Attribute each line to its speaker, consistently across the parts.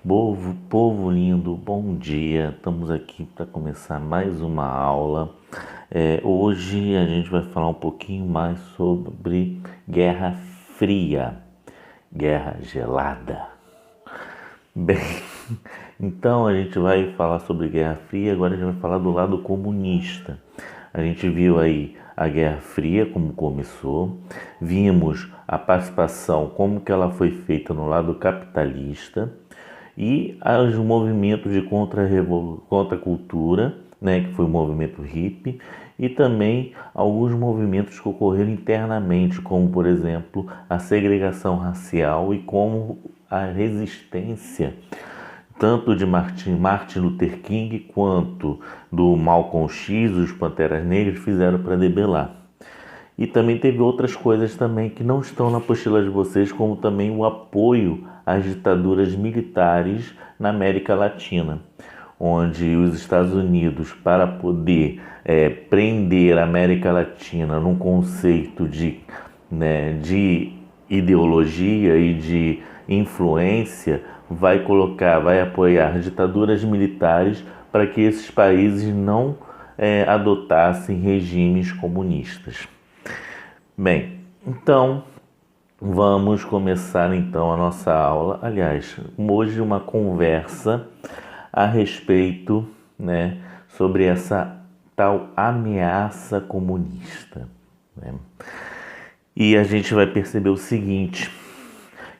Speaker 1: Povo lindo, bom dia. Estamos aqui para começar mais uma aula. Hoje a gente vai falar um pouquinho mais sobre Guerra Fria, Guerra Gelada. Bem, então a gente vai falar sobre Guerra Fria, agora a gente vai falar do lado comunista. A gente viu aí a Guerra Fria, como começou, vimos a participação, como que ela foi feita no lado capitalista e os movimentos de contra-cultura, né, que foi o movimento hippie, e também alguns movimentos que ocorreram internamente, como, por exemplo, a segregação racial e como a resistência tanto de Martin Luther King quanto do Malcolm X, os Panteras Negras, fizeram para debelar. E também teve outras coisas também que não estão na apostila de vocês, como também o apoio às ditaduras militares na América Latina, onde os Estados Unidos, para poder prender a América Latina num conceito de ideologia e de influência, vai apoiar ditaduras militares para que esses países não adotassem regimes comunistas. Bem, então vamos começar então a nossa aula. Aliás, hoje uma conversa a respeito, sobre essa tal ameaça comunista, né? E a gente vai perceber o seguinte,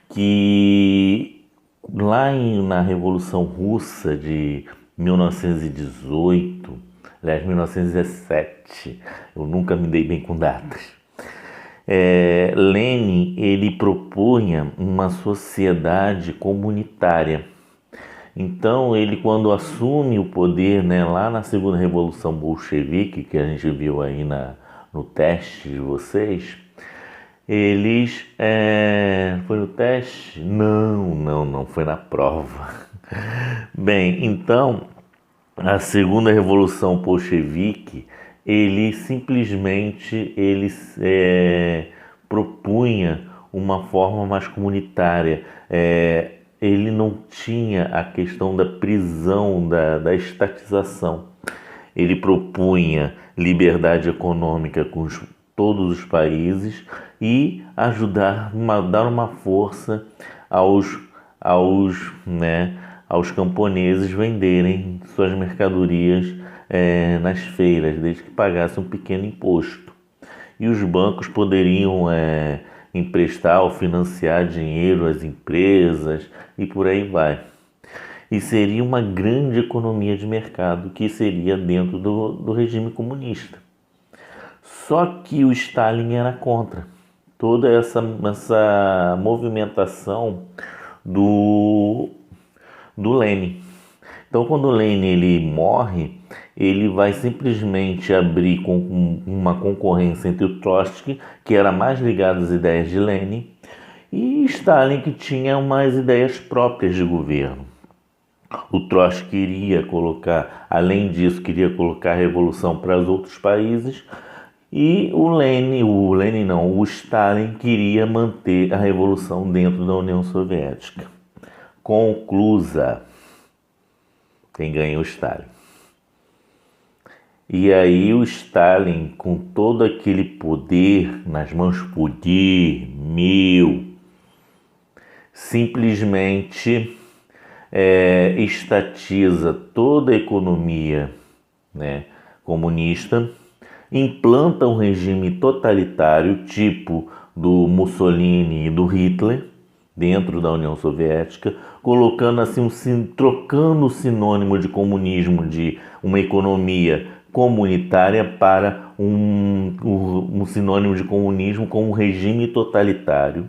Speaker 1: que na Revolução Russa de 1918, aliás, 1917, eu nunca me dei bem com datas, Lenin, ele propunha uma sociedade comunitária. Então, ele, quando assume o poder, lá na segunda Revolução Bolchevique, que a gente viu aí no teste de vocês, eles... Foi no teste? Não, foi na prova. Bem, então, a segunda Revolução Bolchevique, ele simplesmente propunha uma forma mais comunitária. Ele não tinha a questão da prisão, da estatização. Ele propunha liberdade econômica com todos os países e dar uma força aos camponeses venderem suas mercadorias nas feiras, desde que pagassem um pequeno imposto. E os bancos poderiam emprestar ou financiar dinheiro às empresas e por aí vai. E seria uma grande economia de mercado que seria dentro do regime comunista. Só que o Stalin era contra toda essa movimentação do Lenin. Então, quando o Lenin ele morre, ele vai simplesmente abrir com uma concorrência entre o Trotsky, que era mais ligado às ideias de Lenin, e Stalin, que tinha umas ideias próprias de governo. O Trotsky queria colocar, além disso, a revolução para os outros países, e o Stalin queria manter a revolução dentro da União Soviética. Conclusa, quem ganhou o Stalin. E aí o Stalin, com todo aquele poder nas mãos, simplesmente estatiza toda a economia comunista, implanta um regime totalitário tipo do Mussolini e do Hitler dentro da União Soviética, colocando assim trocando o sinônimo de comunismo, de uma economia comunitária, para um sinônimo de comunismo com um regime totalitário.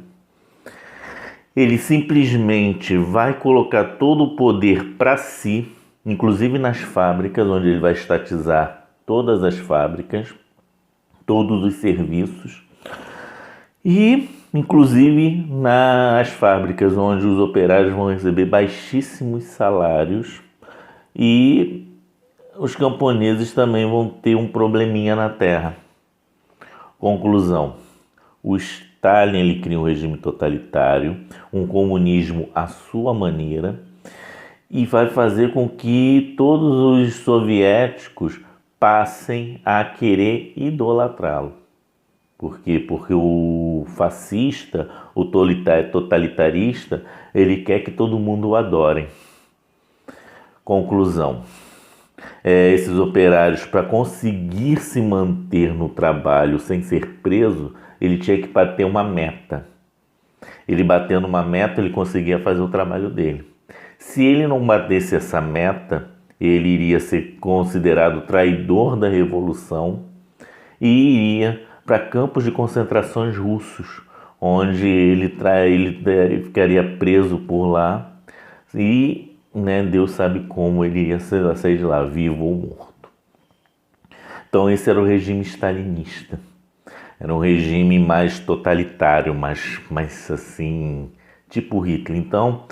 Speaker 1: Ele simplesmente vai colocar todo o poder para si, inclusive nas fábricas, onde ele vai estatizar todas as fábricas, todos os serviços, e inclusive nas fábricas onde os operários vão receber baixíssimos salários, e os camponeses também vão ter um probleminha na terra. Conclusão: o Stalin ele cria um regime totalitário, um comunismo à sua maneira, e vai fazer com que todos os soviéticos passem a querer idolatrá-lo. Por quê? Porque o fascista, o totalitarista, ele quer que todo mundo o adore. Conclusão. Esses operários, para conseguir se manter no trabalho sem ser preso, ele tinha que bater uma meta. Ele batendo uma meta, ele conseguia fazer o trabalho dele. Se ele não batesse essa meta, ele iria ser considerado traidor da revolução e iria para campos de concentrações russos, onde ele ficaria preso por lá e, Deus sabe como ele ia sair de lá, vivo ou morto. Então esse era o regime stalinista. Era um regime mais totalitário, mais assim, tipo Hitler. Então,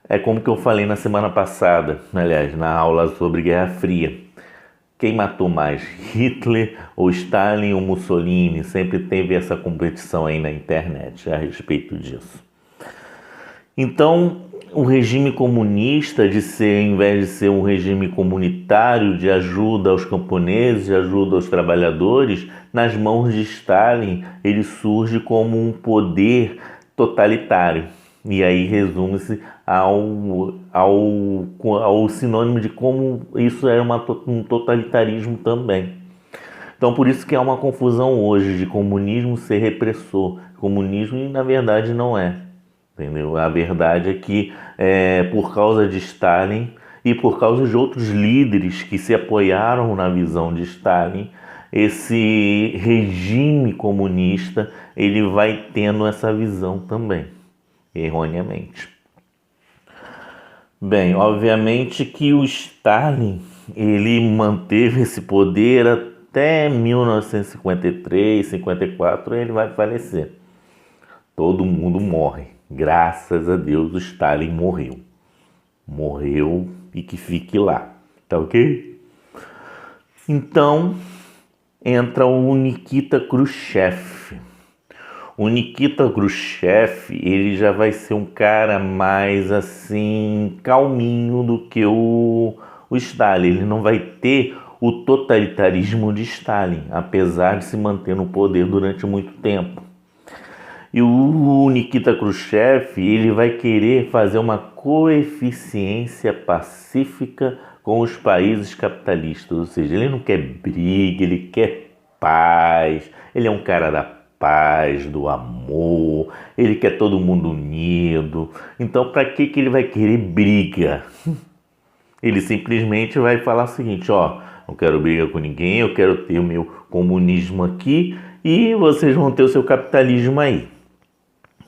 Speaker 1: é como que eu falei na semana passada, aliás, na aula sobre Guerra Fria. Quem matou mais, Hitler ou Stalin ou Mussolini? Sempre teve essa competição aí na internet a respeito disso. Então, o regime comunista, ao invés de ser um regime comunitário de ajuda aos camponeses, de ajuda aos trabalhadores, nas mãos de Stalin, ele surge como um poder totalitário. E aí resume-se ao sinônimo de como isso era um totalitarismo também. Então, por isso que há uma confusão hoje de comunismo ser repressor. Comunismo, na verdade, não é. Entendeu? A verdade é que, por causa de Stalin e por causa de outros líderes que se apoiaram na visão de Stalin, esse regime comunista ele vai tendo essa visão também, erroneamente. Bem, obviamente que o Stalin ele manteve esse poder até 1953, 54, ele vai falecer. Todo mundo morre. Graças a Deus o Stalin morreu. Morreu e que fique lá. Tá ok? Então, entra o Nikita Khrushchev. O Nikita Khrushchev, ele já vai ser um cara mais assim, calminho do que o Stalin. Ele não vai ter o totalitarismo de Stalin, apesar de se manter no poder durante muito tempo. E o Nikita Khrushchev, ele vai querer fazer uma coeficiência pacífica com os países capitalistas, ou seja, ele não quer briga, ele quer paz, ele é um cara da paz, do amor, ele quer todo mundo unido. Então, para que ele vai querer briga? Ele simplesmente vai falar o seguinte, não quero briga com ninguém, eu quero ter o meu comunismo aqui e vocês vão ter o seu capitalismo aí.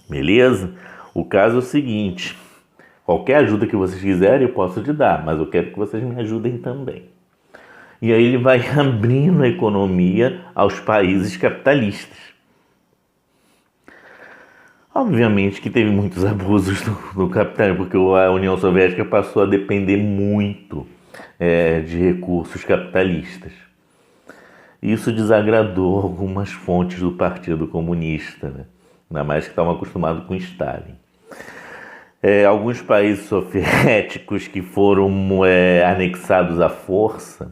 Speaker 1: Beleza? O caso é o seguinte, qualquer ajuda que vocês quiserem eu posso te dar, mas eu quero que vocês me ajudem também. E aí ele vai abrindo a economia aos países capitalistas. Obviamente que teve muitos abusos do capitalismo, porque a União Soviética passou a depender muito de recursos capitalistas. Isso desagradou algumas fontes do Partido Comunista, né? Ainda mais que estavam acostumados com Stalin. Alguns países soviéticos que foram anexados à força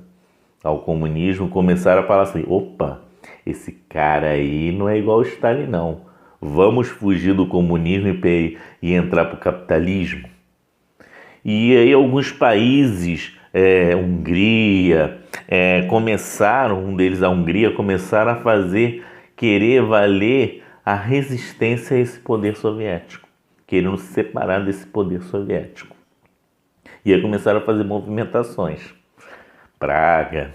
Speaker 1: ao comunismo começaram a falar assim, opa, esse cara aí não é igual ao Stalin não, vamos fugir do comunismo e entrar para o capitalismo. E aí alguns países, Hungria, um deles, a Hungria, começaram a querer valer a resistência a esse poder soviético, querendo se separar desse poder soviético. E aí começaram a fazer movimentações. Praga.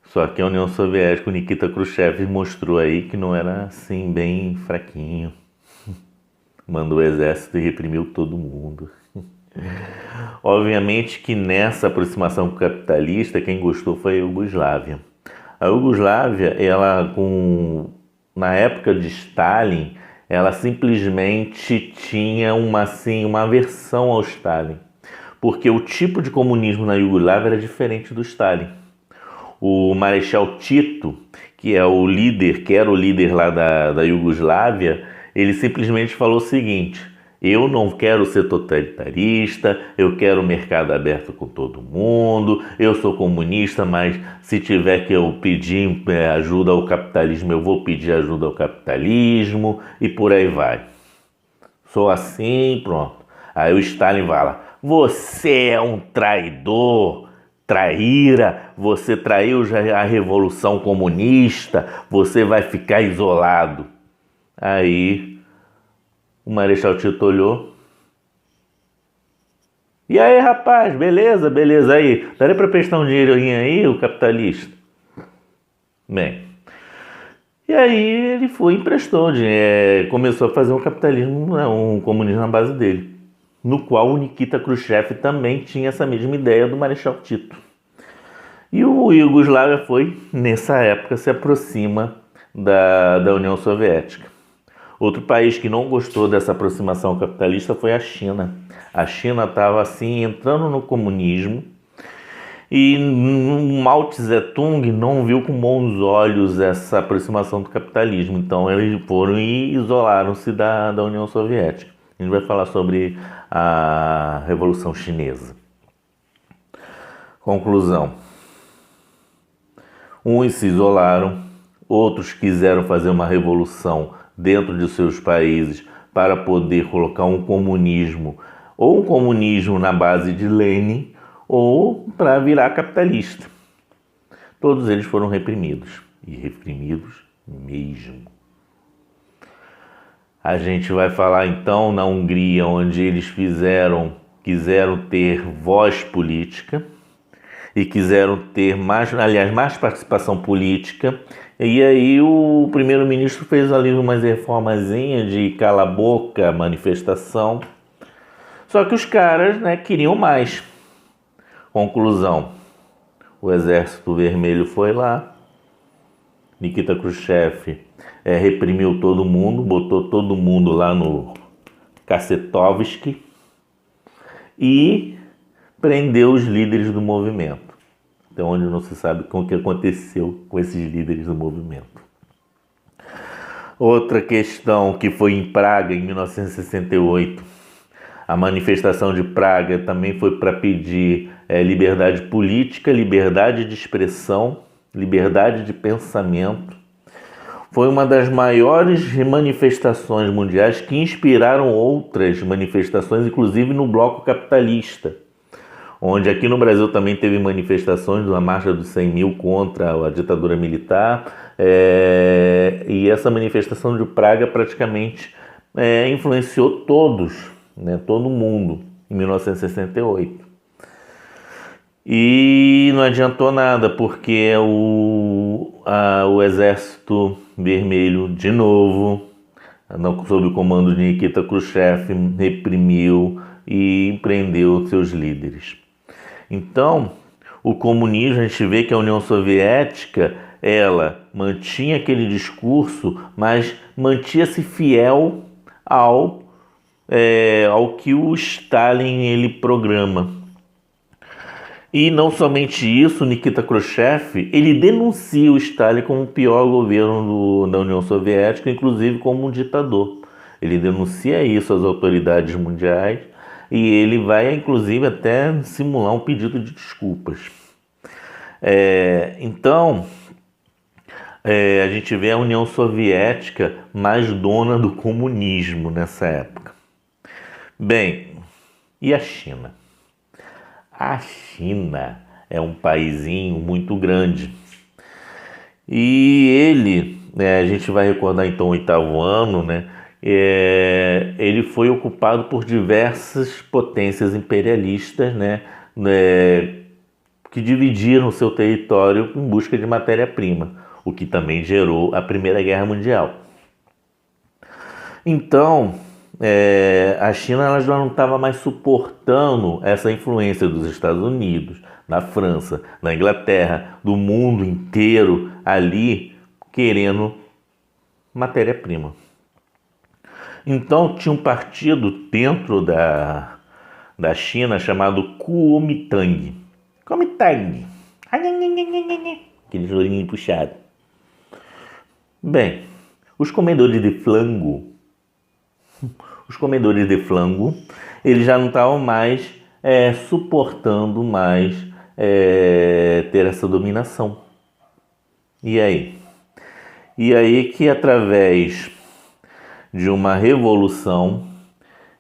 Speaker 1: Só que a União Soviética, o Nikita Khrushchev mostrou aí que não era assim bem fraquinho. Mandou o exército e reprimiu todo mundo. Obviamente que nessa aproximação capitalista, quem gostou foi a Iugoslávia. A Iugoslávia, na época de Stalin, ela simplesmente tinha uma aversão ao Stalin, porque o tipo de comunismo na Iugoslávia era diferente do Stalin. O Marechal Tito, que era o líder lá da Iugoslávia, ele simplesmente falou o seguinte, Eu não quero ser totalitarista, eu quero mercado aberto com todo mundo, eu sou comunista, mas se tiver que eu pedir ajuda ao capitalismo, eu vou pedir ajuda ao capitalismo e por aí vai. Sou assim, pronto. Aí o Stalin fala, você é um traidor, traíra, você traiu já a revolução comunista, você vai ficar isolado. Aí o Marechal Tito olhou. E aí, rapaz, beleza, beleza aí. Daria para prestar um dinheirinho aí, o capitalista? Bem, e aí ele foi, emprestou, começou a fazer um capitalismo, um comunismo na base dele, no qual o Nikita Khrushchev também tinha essa mesma ideia do Marechal Tito. E o Iugoslávia foi, nessa época, se aproxima da União Soviética. Outro país que não gostou dessa aproximação capitalista foi a China. A China estava assim entrando no comunismo e Mao Tse-tung não viu com bons olhos essa aproximação do capitalismo. Então eles foram e isolaram-se da União Soviética. A gente vai falar sobre a Revolução Chinesa. Conclusão. Uns se isolaram, outros quiseram fazer uma revolução dentro de seus países para poder colocar um comunismo, ou um comunismo na base de Lenin, ou para virar capitalista. Todos eles foram reprimidos, e reprimidos mesmo. A gente vai falar então na Hungria, onde eles quiseram ter voz política e quiseram ter mais participação política. E aí o primeiro-ministro fez ali umas reformazinhas de cala a boca, manifestação. Só que os caras, queriam mais. Conclusão, o Exército Vermelho foi lá, Nikita Khrushchev reprimiu todo mundo, botou todo mundo lá no Kacetovski e prendeu os líderes do movimento. Até onde não se sabe o que aconteceu com esses líderes do movimento. Outra questão que foi em Praga, em 1968, a manifestação de Praga também foi para pedir liberdade política, liberdade de expressão, liberdade de pensamento. Foi uma das maiores manifestações mundiais que inspiraram outras manifestações, inclusive no bloco capitalista, onde aqui no Brasil também teve manifestações da Marcha dos 100 mil contra a ditadura militar, e essa manifestação de Praga praticamente influenciou todo mundo, em 1968. E não adiantou nada, porque o Exército Vermelho, de novo, sob o comando de Nikita Khrushchev, reprimiu e prendeu seus líderes. Então, o comunismo, a gente vê que a União Soviética, ela mantinha aquele discurso, mas mantinha-se fiel ao que o Stalin ele programa. E não somente isso, Nikita Khrushchev, ele denuncia o Stalin como o pior governo da União Soviética, inclusive como um ditador. Ele denuncia isso às autoridades mundiais e ele vai, inclusive, até simular um pedido de desculpas. Então, a gente vê a União Soviética mais dona do comunismo nessa época. Bem, e a China? A China é um paizinho muito grande. E ele, a gente vai recordar então o 8º ano, ele foi ocupado por diversas potências imperialistas, que dividiram seu território em busca de matéria-prima, o que também gerou a Primeira Guerra Mundial. Então, a China ela já não estava mais suportando essa influência dos Estados Unidos, da França, da Inglaterra, do mundo inteiro ali querendo matéria-prima. Então tinha um partido dentro da China chamado Kuomintang. Kuomintang. Aquele joelhinho puxado. Bem, os comedores de flango, os comedores de flango, eles já não estavam mais suportando mais ter essa dominação. E aí? E aí que através de uma revolução,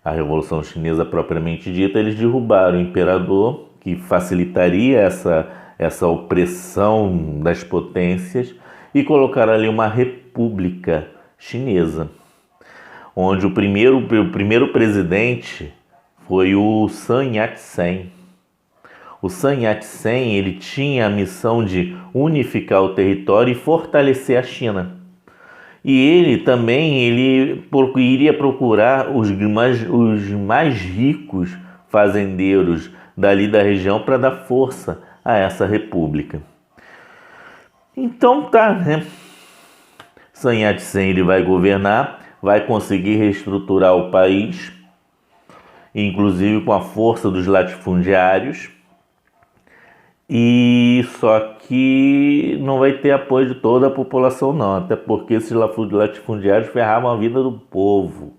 Speaker 1: a Revolução Chinesa propriamente dita, eles derrubaram o imperador, que facilitaria essa opressão das potências, e colocaram ali uma república chinesa, onde o primeiro presidente foi o Sun Yat-sen. O Sun Yat-sen, ele tinha a missão de unificar o território e fortalecer a China. E ele também iria procurar os mais ricos fazendeiros dali da região para dar força a essa república. Então tá, né? Sun Yat-sen, ele vai governar, vai conseguir reestruturar o país, inclusive com a força dos latifundiários, e só que não vai ter apoio de toda a população não, até porque esses latifundiários ferravam a vida do povo.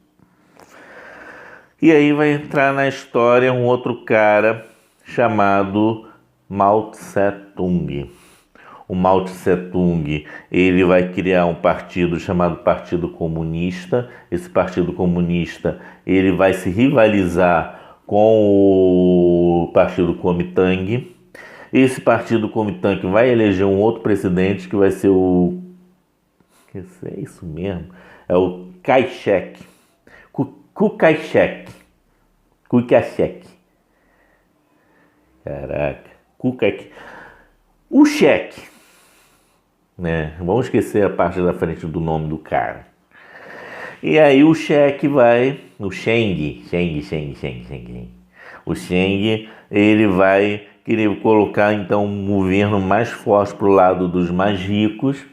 Speaker 1: E aí vai entrar na história um outro cara chamado Mao Tse-tung. O Mao Tse-tung, ele vai criar um partido chamado Partido Comunista. Esse Partido Comunista, ele vai se rivalizar com o Partido Kuomintang. Esse Partido Kuomintang vai eleger um outro presidente que vai ser o... É isso mesmo? É o Kai-shek. Ku-kai-shek. Caraca. O cheque. Né? Vamos esquecer a parte da frente do nome do cara. E aí o cheque vai... O Cheng. O Cheng, ele vai querer colocar então um governo mais forte para o lado dos mais ricos,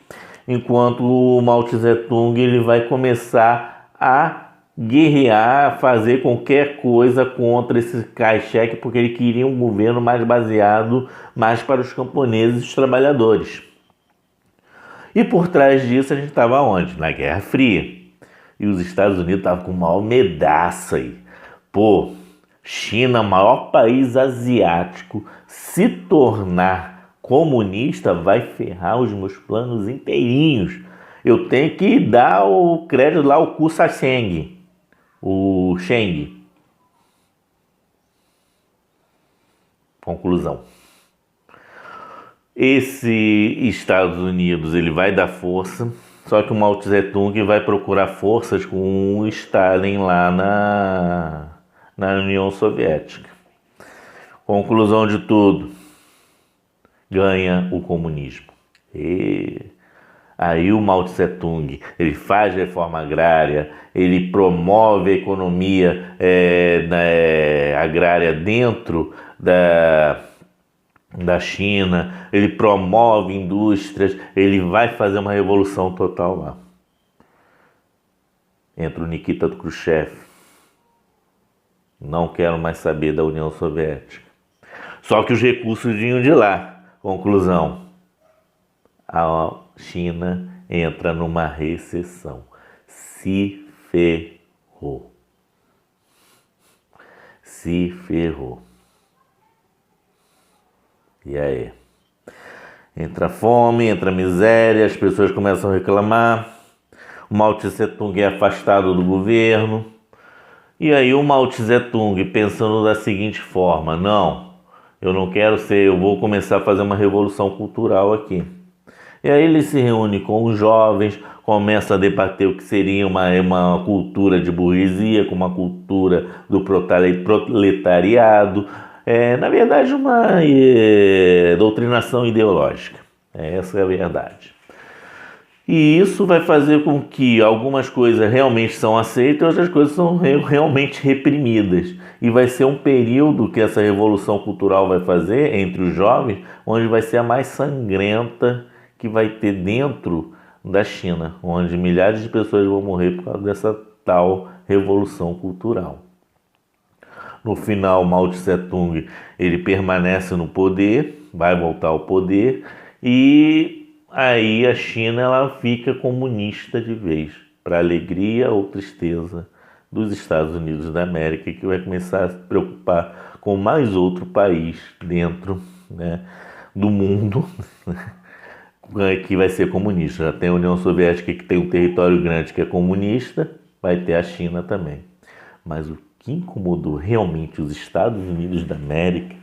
Speaker 1: enquanto o Mao Tse-tung, ele vai começar a guerrear, a fazer qualquer coisa contra esse Kai-shek, porque ele queria um governo mais baseado mais para os camponeses e os trabalhadores. E por trás disso a gente estava onde? Na Guerra Fria. E os Estados Unidos estavam com o maior medaço aí. Pô, China, maior país asiático, se tornar comunista vai ferrar os meus planos inteirinhos. Eu tenho que dar o crédito lá ao Ku Sasheng, o Cheng. Conclusão. Esse Estados Unidos, ele vai dar força, só que o Mao Tse-tung vai procurar forças com o Stalin lá na União Soviética. Conclusão de tudo, ganha o comunismo. E aí o Mao Tse-tung, ele faz reforma agrária, ele promove a economia agrária dentro da China, ele promove indústrias, ele vai fazer uma revolução total lá. Entra o Nikita Khrushchev. Não quero mais saber da União Soviética. Só que os recursos vinham de lá. Conclusão. A China entra numa recessão. Se ferrou. Se ferrou. E aí? Entra fome, entra miséria, as pessoas começam a reclamar. O Mao Tse-tung é afastado do governo. E aí o Mao Tse-tung pensando da seguinte forma: não, eu não quero ser, eu vou começar a fazer uma revolução cultural aqui. E aí ele se reúne com os jovens, começa a debater o que seria uma cultura de burguesia, com uma cultura do proletariado. Na verdade, uma doutrinação ideológica. Essa é a verdade. E isso vai fazer com que algumas coisas realmente são aceitas e outras coisas são realmente reprimidas. E vai ser um período que essa revolução cultural vai fazer entre os jovens, onde vai ser a mais sangrenta que vai ter dentro da China, onde milhares de pessoas vão morrer por causa dessa tal revolução cultural. No final, Mao Tse-tung, ele permanece no poder, vai voltar ao poder, e aí a China ela fica comunista de vez, para alegria ou tristeza dos Estados Unidos da América, que vai começar a se preocupar com mais outro país dentro, né, do mundo que vai ser comunista. Já tem a União Soviética, que tem um território grande que é comunista, vai ter a China também. Mas o que incomodou realmente os Estados Unidos da América,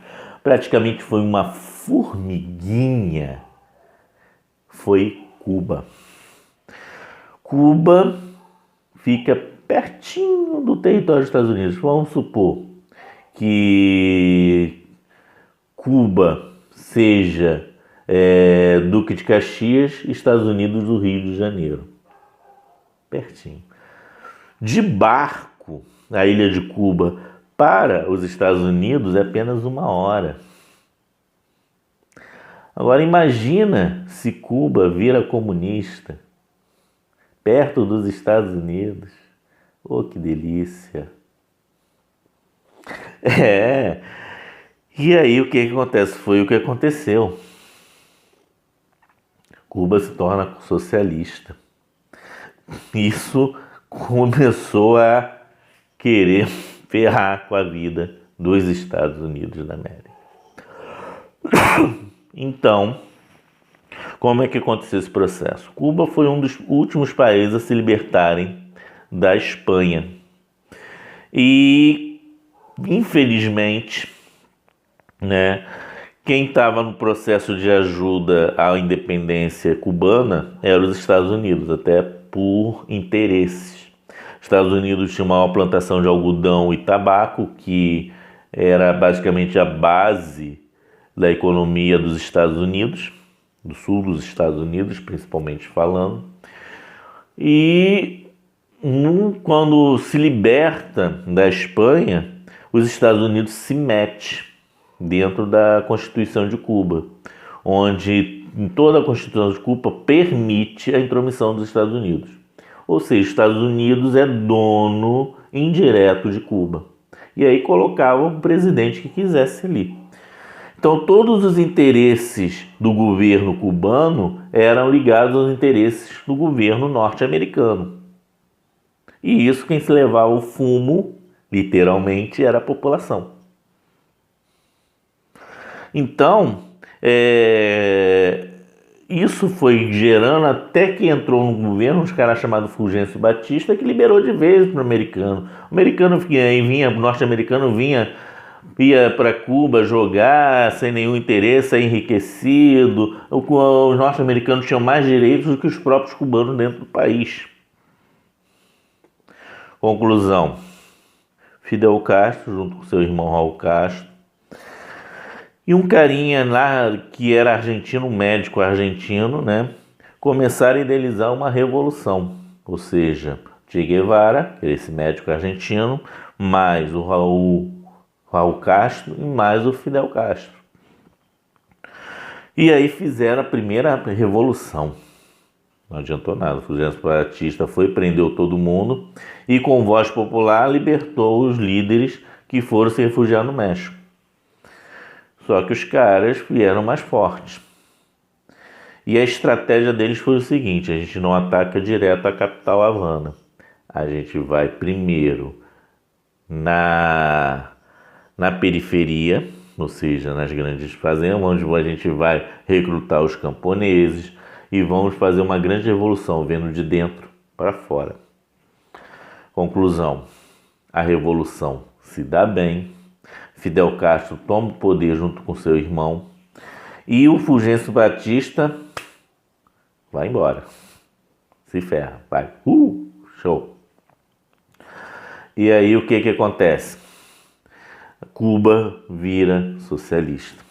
Speaker 1: praticamente foi uma formiguinha, foi Cuba. Cuba fica pertinho do território dos Estados Unidos. Vamos supor que Cuba seja Duque de Caxias, Estados Unidos do Rio de Janeiro. Pertinho. De barco, a ilha de Cuba para os Estados Unidos é apenas 1 hora. Agora imagina se Cuba vira comunista, perto dos Estados Unidos. Oh, que delícia! E aí o que acontece? Foi o que aconteceu. Cuba se torna socialista. Isso começou a querer ferrar com a vida dos Estados Unidos da América. Então, como é que aconteceu esse processo? Cuba foi um dos últimos países a se libertarem da Espanha. E, infelizmente, né, quem estava no processo de ajuda à independência cubana eram os Estados Unidos, até por interesses. Os Estados Unidos tinham uma maior plantação de algodão e tabaco, que era basicamente a base da economia dos Estados Unidos, do sul dos Estados Unidos, principalmente falando. E quando se liberta da Espanha, os Estados Unidos se mete dentro da Constituição de Cuba, onde toda a Constituição de Cuba permite a intromissão dos Estados Unidos. Ou seja, os Estados Unidos é dono indireto de Cuba. E aí colocava o presidente que quisesse ali. Então todos os interesses do governo cubano eram ligados aos interesses do governo norte-americano. E isso, quem se levava o fumo, literalmente, era a população. Então, isso foi gerando até que entrou no governo uns caras chamados Fulgêncio Batista, que liberou de vez para o americano. O norte-americano ia para Cuba jogar sem nenhum interesse, enriquecido. Os norte-americanos tinham mais direitos do que os próprios cubanos dentro do país. Conclusão: Fidel Castro, junto com seu irmão Raul Castro, e um carinha lá que era argentino, um médico argentino, né, começaram a idealizar uma revolução. Ou seja, Che Guevara, que era esse médico argentino, mais o Raul Castro e mais o Fidel Castro. E aí fizeram a primeira revolução. Não adiantou nada. O Fulgêncio Batista prendeu todo mundo e, com voz popular, libertou os líderes que foram se refugiar no México. Só que os caras vieram mais fortes. E a estratégia deles foi o seguinte: a gente não ataca direto a capital Havana. A gente vai primeiro na periferia, ou seja, nas grandes fazendas, onde a gente vai recrutar os camponeses e vamos fazer uma grande revolução, vendo de dentro para fora. Conclusão: a revolução se dá bem, Fidel Castro toma o poder junto com seu irmão e o Fulgêncio Batista vai embora, se ferra, vai, show. E aí o que acontece? Cuba vira socialista.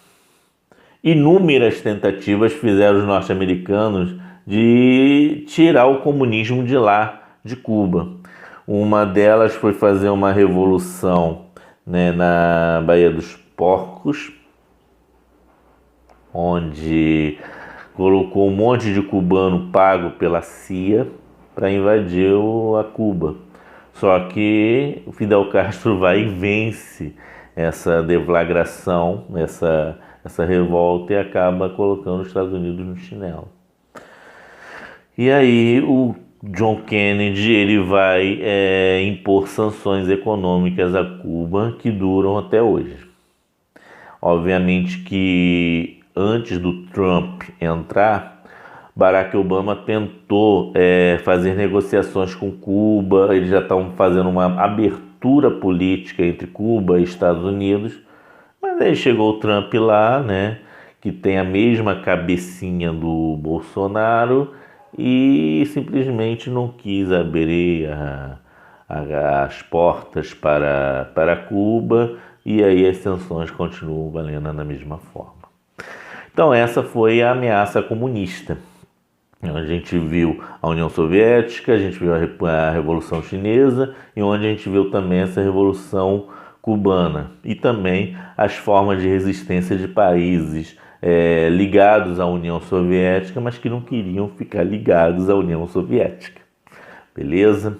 Speaker 1: Inúmeras tentativas fizeram os norte-americanos de tirar o comunismo de lá, de Cuba. Uma delas foi fazer uma revolução, né, na Baía dos Porcos, onde colocou um monte de cubano pago pela CIA para invadir a Cuba. Só que o Fidel Castro vai e vence essa deflagração, essa revolta, e acaba colocando os Estados Unidos no chinelo. E aí o John Kennedy ele vai impor sanções econômicas a Cuba que duram até hoje. Obviamente que antes do Trump entrar, Barack Obama tentou fazer negociações com Cuba, eles já estavam fazendo uma abertura política entre Cuba e Estados Unidos, mas aí chegou o Trump lá, né, que tem a mesma cabecinha do Bolsonaro e simplesmente não quis abrir as portas para Cuba, e aí as sanções continuam valendo da mesma forma. Então essa foi a ameaça comunista. A gente viu a União Soviética, a gente viu a Revolução Chinesa e onde a gente viu também essa Revolução Cubana e também as formas de resistência de países ligados à União Soviética, mas que não queriam ficar ligados à União Soviética. Beleza?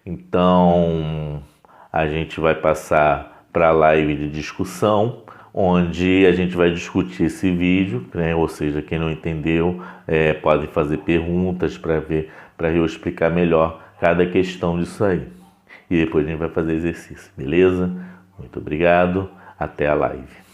Speaker 1: Então a gente vai passar para a live de discussão, onde a gente vai discutir esse vídeo, né? Ou seja, quem não entendeu pode fazer perguntas para eu explicar melhor cada questão disso aí. E depois a gente vai fazer exercício, beleza? Muito obrigado, até a live.